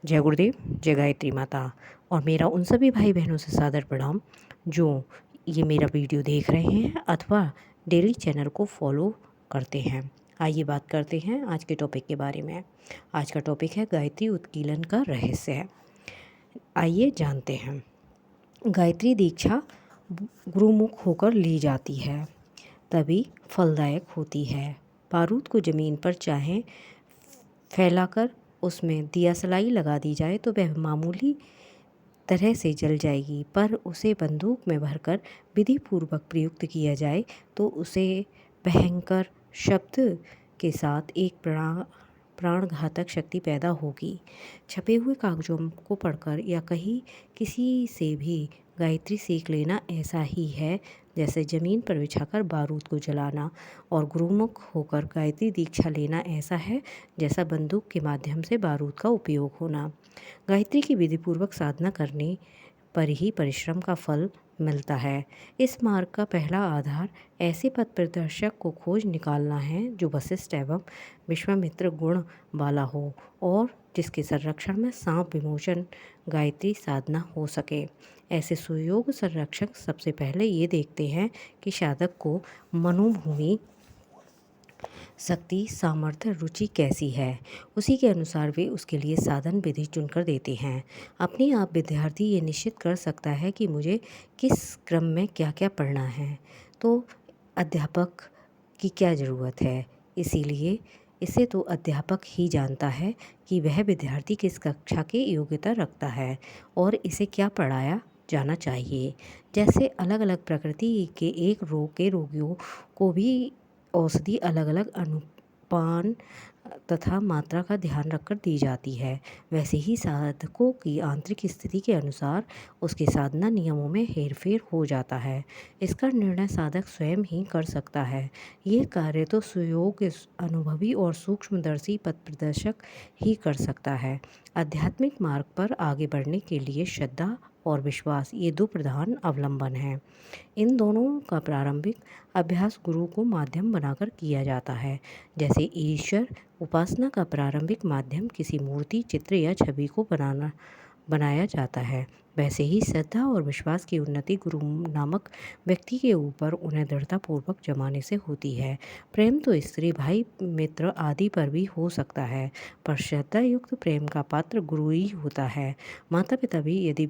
जय गुरुदेव, जय गायत्री माता। और मेरा उन सभी भाई बहनों से सादर प्रणाम जो ये मेरा वीडियो देख रहे हैं अथवा डेली चैनल को फॉलो करते हैं। आइए बात करते हैं आज के टॉपिक के बारे में। आज का टॉपिक है गायत्री उत्कीलन का रहस्य। आइए जानते हैं। गायत्री दीक्षा गुरुमुख होकर ली जाती है तभी फलदायक होती है। बारूद को ज़मीन पर चाहे फैलाकर उसमें दियासलाई लगा दी जाए तो वह मामूली तरह से जल जाएगी, पर उसे बंदूक में भरकर विधि पूर्वक प्रयुक्त किया जाए तो उसे भयंकर शब्द के साथ एक प्राणघातक शक्ति पैदा होगी। छपे हुए कागजों को पढ़कर या कहीं किसी से भी गायत्री सीख लेना ऐसा ही है जैसे ज़मीन पर बिछाकर बारूद को जलाना, और गुरुमुख होकर गायत्री दीक्षा लेना ऐसा है जैसा बंदूक के माध्यम से बारूद का उपयोग होना। गायत्री की विधिपूर्वक साधना करने पर ही परिश्रम का फल मिलता है। इस मार्ग का पहला आधार ऐसे पथ प्रदर्शक को खोज निकालना है जो वशिष्ठ एवं विश्वामित्र गुण वाला हो और जिसके संरक्षण में सांप विमोचन गायत्री साधना हो सके। ऐसे सुयोग संरक्षक सबसे पहले ये देखते हैं कि साधक को मनोभूमि, शक्ति, सामर्थ्य, रुचि कैसी है। उसी के अनुसार वे उसके लिए साधन विधि चुनकर देते हैं। अपने आप विद्यार्थी ये निश्चित कर सकता है कि मुझे किस क्रम में क्या क्या पढ़ना है, तो अध्यापक की क्या ज़रूरत है। इसीलिए इसे तो अध्यापक ही जानता है कि वह विद्यार्थी किस कक्षा की योग्यता रखता है और इसे क्या पढ़ाया जाना चाहिए। जैसे अलग अलग प्रकृति के एक रोग के रोगियों को भी औषधि अलग अलग अनुपान तथा मात्रा का ध्यान रखकर दी जाती है, वैसे ही साधकों की आंतरिक स्थिति के अनुसार उसके साधना नियमों में हेरफेर हो जाता है। इसका निर्णय साधक स्वयं ही कर सकता है। ये कार्य तो सुयोग अनुभवी और सूक्ष्मदर्शी पथ प्रदर्शक ही कर सकता है। आध्यात्मिक मार्ग पर आगे बढ़ने के लिए श्रद्धा और विश्वास ये दो प्रधान अवलंबन हैं। इन दोनों का प्रारंभिक अभ्यास गुरु को माध्यम बनाकर किया जाता है। जैसे ईश्वर उपासना का प्रारंभिक माध्यम किसी मूर्ति, चित्र या छवि को बनाया जाता है, वैसे ही श्रद्धा और विश्वास की उन्नति गुरु नामक व्यक्ति के ऊपर उन्हें दृढ़तापूर्वक जमाने से होती है। प्रेम तो स्त्री, भाई, मित्र आदि पर भी हो सकता है, पर श्रद्धा युक्त प्रेम का पात्र गुरु ही होता है। माता पिता भी यदि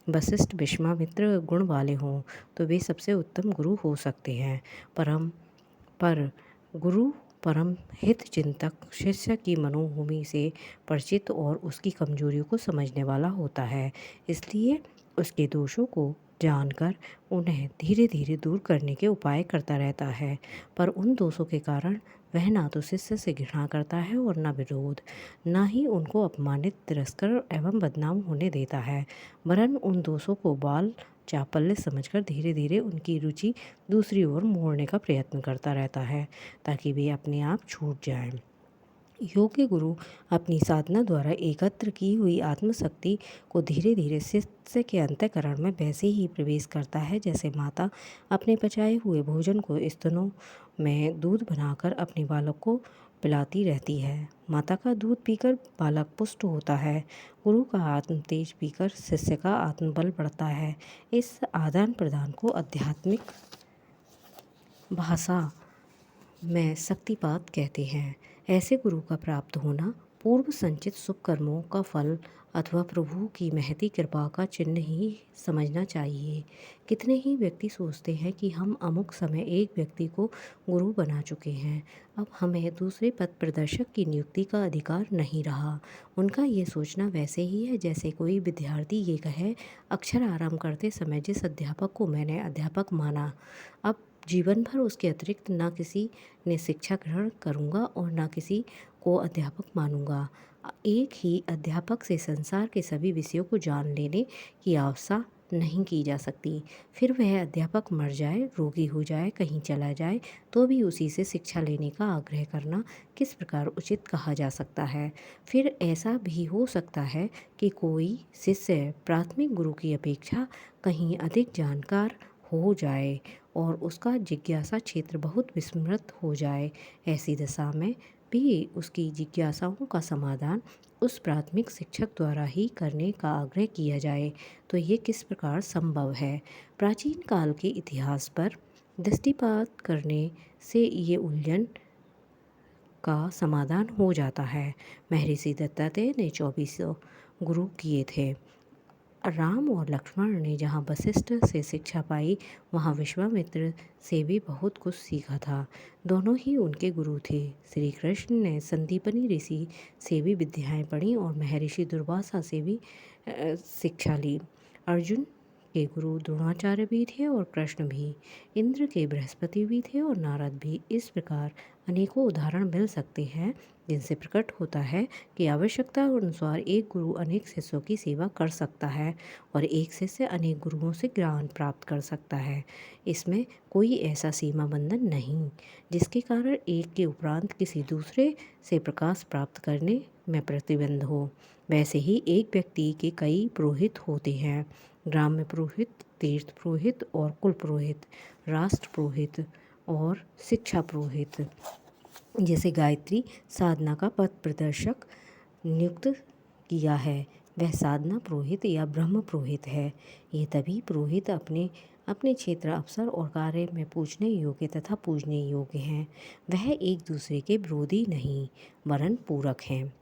वशिष्ठ विश्वामित्र गुण वाले हों तो वे सबसे उत्तम गुरु हो सकते हैं। पर गुरु परम हित चिंतक शिष्य की मनोभूमि से परिचित और उसकी कमजोरियों को समझने वाला होता है, इसलिए उसके दोषों को जानकर उन्हें धीरे धीरे दूर करने के उपाय करता रहता है। पर उन दोषों के कारण वह ना तो शिष्य से घृणा करता है और न विरोध, ना ही उनको अपमानित, तिरस्कार एवं बदनाम होने देता है, वरन उन दोषों को बाल चापल्य समझकर धीरे धीरे उनकी रुचि दूसरी ओर मोड़ने का प्रयत्न करता रहता है ताकि वे अपने आप छूट जाएं। योग्य गुरु अपनी साधना द्वारा एकत्र की हुई आत्मशक्ति को धीरे धीरे शिष्य के अंतःकरण में वैसे ही प्रवेश करता है जैसे माता अपने पचाए हुए भोजन को स्तनों में दूध बनाकर अपने बालक को पिलाती रहती है। माता का दूध पीकर बालक पुष्ट होता है, गुरु का आत्म तेज पीकर शिष्य का आत्मबल बढ़ता है। इस आदान प्रदान को आध्यात्मिक भाषा में शक्तिपात कहते हैं। ऐसे गुरु का प्राप्त होना पूर्व संचित शुभ कर्मों का फल अथवा प्रभु की महती कृपा का चिन्ह ही समझना चाहिए। कितने ही व्यक्ति सोचते हैं कि हम अमुक समय एक व्यक्ति को गुरु बना चुके हैं, अब हमें दूसरे पथ प्रदर्शक की नियुक्ति का अधिकार नहीं रहा। उनका ये सोचना वैसे ही है जैसे कोई विद्यार्थी ये कहे, अक्षर आरंभ करते समय जिस अध्यापक को मैंने अध्यापक माना, अब जीवन भर उसके अतिरिक्त ना किसी ने शिक्षा ग्रहण करूँगा और ना किसी को अध्यापक मानूंगा। एक ही अध्यापक से संसार के सभी विषयों को जान लेने की आशा नहीं की जा सकती। फिर वह अध्यापक मर जाए, रोगी हो जाए, कहीं चला जाए तो भी उसी से शिक्षा लेने का आग्रह करना किस प्रकार उचित कहा जा सकता है। फिर ऐसा भी हो सकता है कि कोई शिष्य प्राथमिक गुरु की अपेक्षा कहीं अधिक जानकार हो जाए और उसका जिज्ञासा क्षेत्र बहुत विस्मृत हो जाए। ऐसी दशा में भी उसकी जिज्ञासाओं का समाधान उस प्राथमिक शिक्षक द्वारा ही करने का आग्रह किया जाए तो ये किस प्रकार संभव है। प्राचीन काल के इतिहास पर दृष्टिपात करने से ये उलझन का समाधान हो जाता है। महर्षि दत्तात्रेय ने 24 गुरु किए थे। राम और लक्ष्मण ने जहाँ वशिष्ठ से शिक्षा पाई वहाँ विश्वामित्र से भी बहुत कुछ सीखा था। दोनों ही उनके गुरु थे। श्री कृष्ण ने संदीपनी ऋषि से भी विद्याएं पढ़ी और महर्षि दुर्वासा से भी शिक्षा ली। अर्जुन के गुरु द्रोणाचार्य भी थे और कृष्ण भी। इंद्र के बृहस्पति भी थे और नारद भी। इस प्रकार अनेकों उदाहरण मिल सकते हैं जिनसे प्रकट होता है कि आवश्यकता अनुसार एक गुरु अनेक शिष्यों की सेवा कर सकता है और एक शिष्य अनेक गुरुओं से ज्ञान प्राप्त कर सकता है। इसमें कोई ऐसा सीमा बंधन नहीं जिसके कारण एक के उपरांत किसी दूसरे से प्रकाश प्राप्त करने में प्रतिबंध हो। वैसे ही एक व्यक्ति के कई पुरोहित होते हैं। ग्राम्य पुरोहित, तीर्थ पुरोहित और कुल पुरोहित, राष्ट्र पुरोहित और शिक्षा पुरोहित। जैसे गायत्री साधना का पथ प्रदर्शक नियुक्त किया है वह साधना पुरोहित या ब्रह्म पुरोहित है। ये तभी पुरोहित अपने अपने क्षेत्र, अवसर और कार्य में पूजने योग्य तथा पूजने योग्य हैं। वह एक दूसरे के विरोधी नहीं वरन पूरक हैं।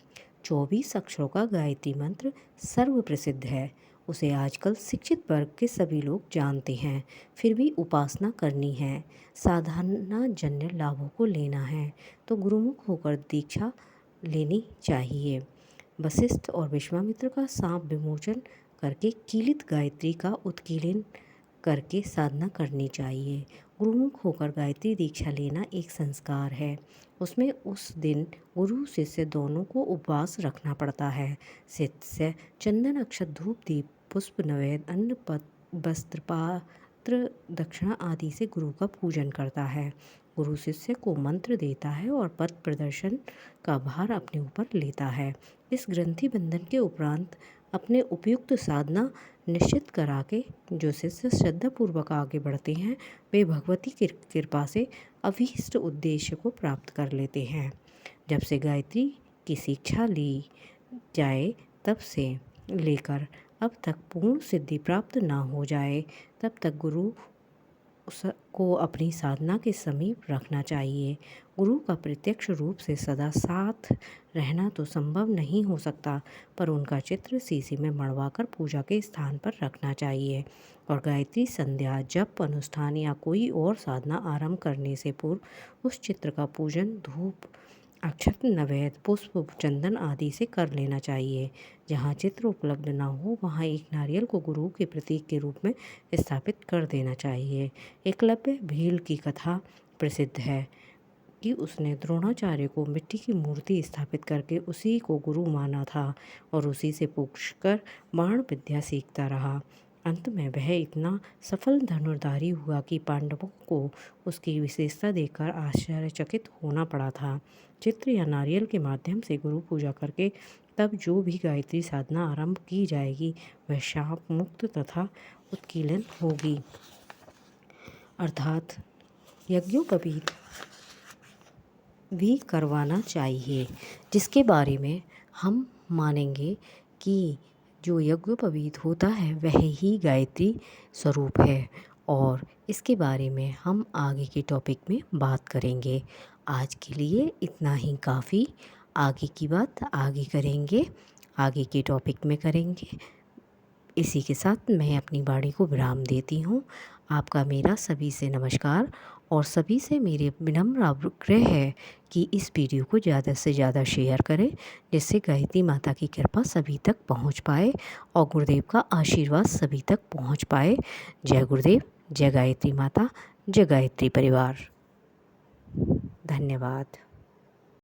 24 अक्षरों का गायत्री मंत्र सर्व प्रसिद्ध है। उसे आजकल शिक्षित वर्ग के सभी लोग जानते हैं। फिर भी उपासना करनी है, साधनाजन्य लाभों को लेना है तो गुरुमुख होकर दीक्षा लेनी चाहिए। वशिष्ठ और विश्वामित्र का सांप विमोचन करके कीलित गायत्री का उत्कीलन करके साधना करनी चाहिए। गुरुमुख होकर गायत्री दीक्षा लेना एक संस्कार है। उसमें उस दिन गुरु शिष्य दोनों को उपवास रखना पड़ता है। शिष्य चंदन, अक्षत, धूप, दीप, पुष्प, नैवेद्य, अन्न, वस्त्र, पात्र, दक्षिणा आदि से गुरु का पूजन करता है। गुरु शिष्य को मंत्र देता है और पथ प्रदर्शन का भार अपने ऊपर लेता है। इस ग्रंथि बंधन के उपरांत अपने उपयुक्त साधना निश्चित करा के जो शिष्य श्रद्धापूर्वक आगे बढ़ते हैं वे भगवती की कृपा से अभीष्ट उद्देश्य को प्राप्त कर लेते हैं। जब से गायत्री की शिक्षा ली जाए तब से लेकर अब तक पूर्ण सिद्धि प्राप्त ना हो जाए तब तक गुरु को अपनी साधना के समीप रखना चाहिए। गुरु का प्रत्यक्ष रूप से सदा साथ रहना तो संभव नहीं हो सकता, पर उनका चित्र शीशी में मढ़वाकर पूजा के स्थान पर रखना चाहिए और गायत्री संध्या, जप, अनुष्ठान या कोई और साधना आरंभ करने से पूर्व उस चित्र का पूजन धूप, अक्षत, नैवेद्य, पुष्प, चंदन आदि से कर लेना चाहिए। जहाँ चित्र उपलब्ध ना हो वहाँ एक नारियल को गुरु के प्रतीक के रूप में स्थापित कर देना चाहिए। एकलव्य भील की कथा प्रसिद्ध है कि उसने द्रोणाचार्य को मिट्टी की मूर्ति स्थापित करके उसी को गुरु माना था और उसी से पूछकर बाण विद्या सीखता रहा। अंत में वह इतना सफल धनुर्धारी हुआ कि पांडवों को उसकी विशेषता देखकर आश्चर्यचकित होना पड़ा था। चित्र या नारियल के माध्यम से गुरु पूजा करके तब जो भी गायत्री साधना आरंभ की जाएगी वह शाप मुक्त तथा उत्कीलन होगी। अर्थात यज्ञोपवीत भी करवाना चाहिए, जिसके बारे में हम मानेंगे कि जो यज्ञोपवीत होता है वह ही गायत्री स्वरूप है और इसके बारे में हम आगे के टॉपिक में बात करेंगे। आज के लिए इतना ही काफ़ी। आगे की बात आगे करेंगे, आगे के टॉपिक में करेंगे। इसी के साथ मैं अपनी वाणी को विराम देती हूँ। आपका मेरा सभी से नमस्कार और सभी से मेरे विनम्र आग्रह है कि इस वीडियो को ज़्यादा से ज़्यादा शेयर करें जिससे गायत्री माता की कृपा सभी तक पहुँच पाए और गुरुदेव का आशीर्वाद सभी तक पहुँच पाए। जय गुरुदेव, जय गायत्री माता, जय गायत्री परिवार। धन्यवाद।